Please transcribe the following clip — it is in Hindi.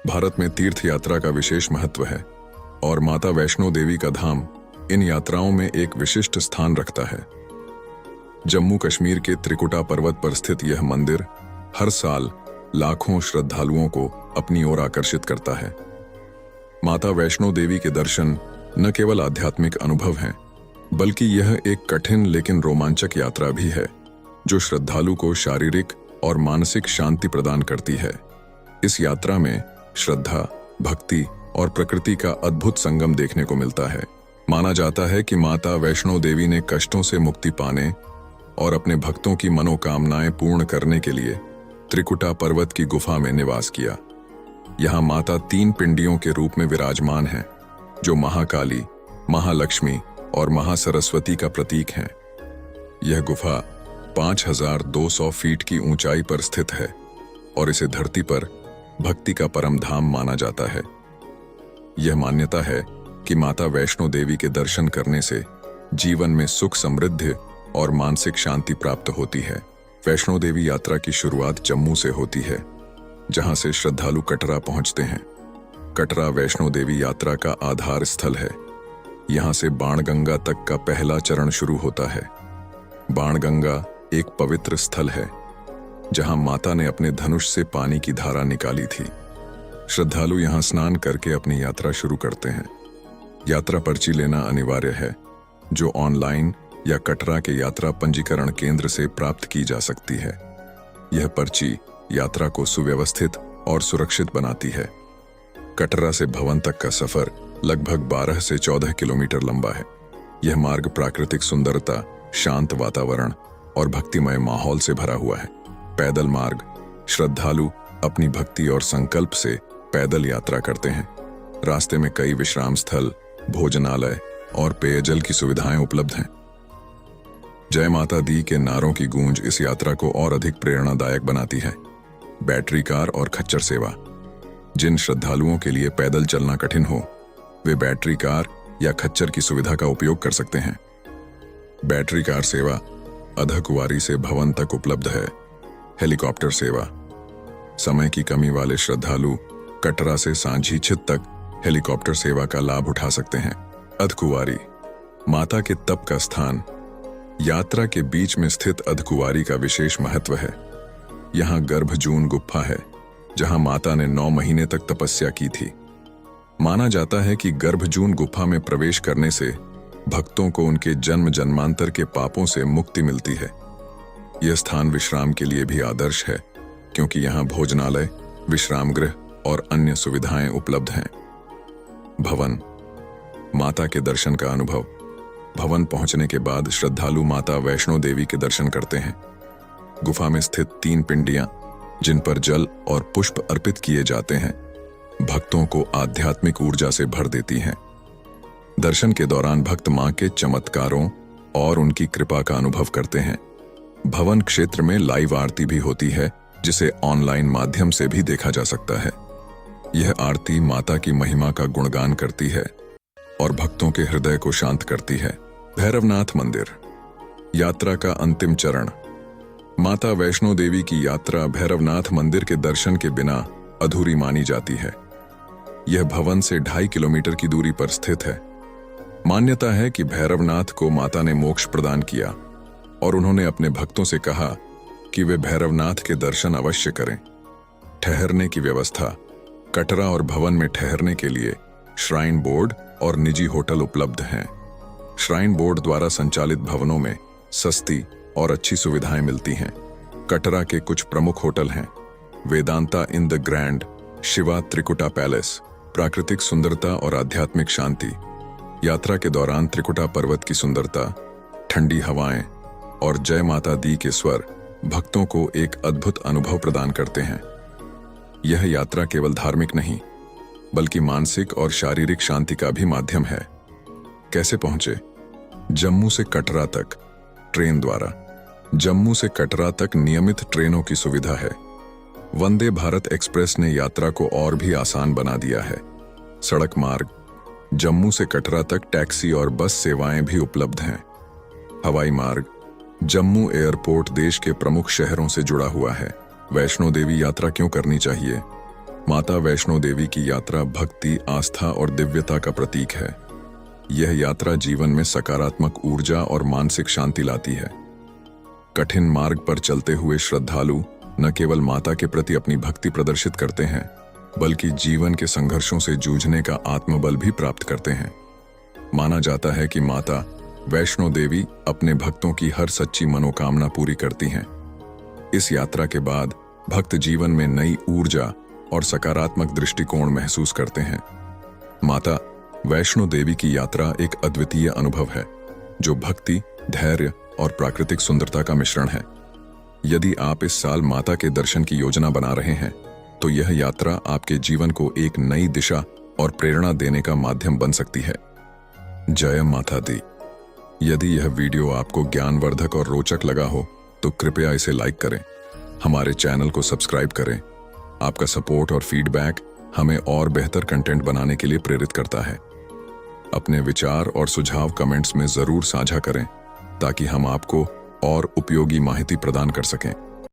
भारत में तीर्थ यात्रा का विशेष महत्व है और माता वैष्णो देवी का धाम इन यात्राओं में एक विशिष्ट स्थान रखता है। जम्मू कश्मीर के त्रिकुटा पर्वत पर स्थित यह मंदिर हर साल लाखों श्रद्धालुओं को अपनी ओर आकर्षित करता है। माता वैष्णो देवी के दर्शन न केवल आध्यात्मिक अनुभव हैं, बल्कि यह एक कठिन लेकिन रोमांचक यात्रा भी है, जो श्रद्धालु को शारीरिक और मानसिक शांति प्रदान करती है। इस यात्रा में श्रद्धा, भक्ति और प्रकृति का अद्भुत संगम देखने को मिलता है। माना जाता है कि माता वैष्णो देवी ने कष्टों से मुक्ति पाने और अपने भक्तों की मनोकामनाएं पूर्ण करने के लिए त्रिकुटा पर्वत की गुफा में निवास किया। यहाँ माता 3 पिंडियों के रूप में विराजमान हैं, जो महाकाली, महालक्ष्मी और महासरस्वती का प्रतीक हैं। यह गुफा 5200 फीट की ऊंचाई पर स्थित है और इसे धरती पर भक्ति का परम धाम माना जाता है। यह मान्यता है कि माता वैष्णो देवी के दर्शन करने से जीवन में सुख, समृद्धि और मानसिक शांति प्राप्त होती है। वैष्णो देवी यात्रा की शुरुआत जम्मू से होती है, जहां से श्रद्धालु कटरा पहुंचते हैं। कटरा वैष्णो देवी यात्रा का आधार स्थल है। यहां से बाणगंगा तक का पहला चरण शुरू होता है। बाणगंगा एक पवित्र स्थल है, जहां माता ने अपने धनुष से पानी की धारा निकाली थी। श्रद्धालु यहां स्नान करके अपनी यात्रा शुरू करते हैं। यात्रा पर्ची लेना अनिवार्य है, जो ऑनलाइन या कटरा के यात्रा पंजीकरण केंद्र से प्राप्त की जा सकती है। यह पर्ची यात्रा को सुव्यवस्थित और सुरक्षित बनाती है। कटरा से भवन तक का सफर लगभग 12 से 14 किलोमीटर लंबा है। यह मार्ग प्राकृतिक सुंदरता, शांत वातावरण और भक्तिमय माहौल से भरा हुआ है। पैदल मार्ग, श्रद्धालु अपनी भक्ति और संकल्प से पैदल यात्रा करते हैं। रास्ते में कई विश्राम स्थल, भोजनालय और पेयजल की सुविधाएं उपलब्ध हैं। जय माता दी के नारों की गूंज इस यात्रा को और अधिक प्रेरणादायक बनाती है। बैटरी कार और खच्चर सेवा। जिन श्रद्धालुओं के लिए पैदल चलना कठिन हो, वे बैटरी कार या खच्चर की सुविधा का उपयोग कर सकते हैं। बैटरी कार सेवा अधकुवारी से भवन तक उपलब्ध है। हेलीकॉप्टर सेवा। समय की कमी वाले श्रद्धालु कटरा से सांझी छित तक हेलीकॉप्टर सेवा का लाभ उठा सकते हैं। अधकुवारी, माता के तप का स्थान। यात्रा के बीच में स्थित अधकुवारी का विशेष महत्व है। यहाँ गर्भजून गुफा है, जहां माता ने 9 महीने तक तपस्या की थी। माना जाता है कि गर्भजून गुफा में प्रवेश करने से भक्तों को उनके जन्म जन्मांतर के पापों से मुक्ति मिलती है। यह स्थान विश्राम के लिए भी आदर्श है, क्योंकि यहाँ भोजनालय, विश्राम गृह और अन्य सुविधाएं उपलब्ध हैं। भवन, माता के दर्शन का अनुभव। भवन पहुंचने के बाद श्रद्धालु माता वैष्णो देवी के दर्शन करते हैं। गुफा में स्थित 3 पिंडियां, जिन पर जल और पुष्प अर्पित किए जाते हैं, भक्तों को आध्यात्मिक ऊर्जा से भर देती हैं। दर्शन के दौरान भक्त मां के चमत्कारों और उनकी कृपा का अनुभव करते हैं। भवन क्षेत्र में लाइव आरती भी होती है, जिसे ऑनलाइन माध्यम से भी देखा जा सकता है। यह आरती माता की महिमा का गुणगान करती है और भक्तों के हृदय को शांत करती है। भैरवनाथ मंदिर, यात्रा का अंतिम चरण। माता वैष्णो देवी की यात्रा भैरवनाथ मंदिर के दर्शन के बिना अधूरी मानी जाती है। यह भवन से 2.5 किलोमीटर की दूरी पर स्थित है। मान्यता है कि भैरवनाथ को माता ने मोक्ष प्रदान किया और उन्होंने अपने भक्तों से कहा कि वे भैरवनाथ के दर्शन अवश्य करें। ठहरने की व्यवस्था। कटरा और भवन में ठहरने के लिए श्राइन बोर्ड और निजी होटल उपलब्ध हैं। श्राइन बोर्ड द्वारा संचालित भवनों में सस्ती और अच्छी सुविधाएं मिलती हैं। कटरा के कुछ प्रमुख होटल हैं: Vedanta in the grand, Shiva Trikuta palace. प्राकृतिक सुंदरता और आध्यात्मिक शांति। यात्रा के दौरान त्रिकुटा पर्वत की सुंदरता, ठंडी हवाएं और जय माता दी के स्वर भक्तों को एक अद्भुत अनुभव प्रदान करते हैं। यह यात्रा केवल धार्मिक नहीं, बल्कि मानसिक और शारीरिक शांति का भी माध्यम है। कैसे पहुंचे? जम्मू से कटरा तक ट्रेन द्वारा। जम्मू से कटरा तक नियमित ट्रेनों की सुविधा है। वंदे भारत एक्सप्रेस ने यात्रा को और भी आसान बना दिया है। सड़क मार्ग। जम्मू से कटरा तक टैक्सी और बस सेवाएं भी उपलब्ध हैं। हवाई मार्ग। जम्मू एयरपोर्ट देश के प्रमुख शहरों से जुड़ा हुआ है। वैष्णो देवी यात्रा क्यों करनी चाहिए? माता वैष्णो देवी की यात्रा भक्ति, आस्था और दिव्यता का प्रतीक है। यह यात्रा जीवन में सकारात्मक ऊर्जा और मानसिक शांति लाती है। कठिन मार्ग पर चलते हुए श्रद्धालु न केवल माता के प्रति अपनी भक्ति प्रदर्शित करते हैं, बल्कि जीवन के संघर्षों से जूझने का आत्मबल भी प्राप्त करते हैं। माना जाता है कि माता वैष्णो देवी अपने भक्तों की हर सच्ची मनोकामना पूरी करती हैं। इस यात्रा के बाद भक्त जीवन में नई ऊर्जा और सकारात्मक दृष्टिकोण महसूस करते हैं। माता वैष्णो देवी की यात्रा एक अद्वितीय अनुभव है, जो भक्ति, धैर्य और प्राकृतिक सुंदरता का मिश्रण है। यदि आप इस साल माता के दर्शन की योजना बना रहे हैं, तो यह यात्रा आपके जीवन को एक नई दिशा और प्रेरणा देने का माध्यम बन सकती है। जय माता दी। यदि यह वीडियो आपको ज्ञानवर्धक और रोचक लगा हो, तो कृपया इसे लाइक करें, हमारे चैनल को सब्सक्राइब करें। आपका सपोर्ट और फीडबैक हमें और बेहतर कंटेंट बनाने के लिए प्रेरित करता है। अपने विचार और सुझाव कमेंट्स में जरूर साझा करें, ताकि हम आपको और उपयोगी माहिती प्रदान कर सकें।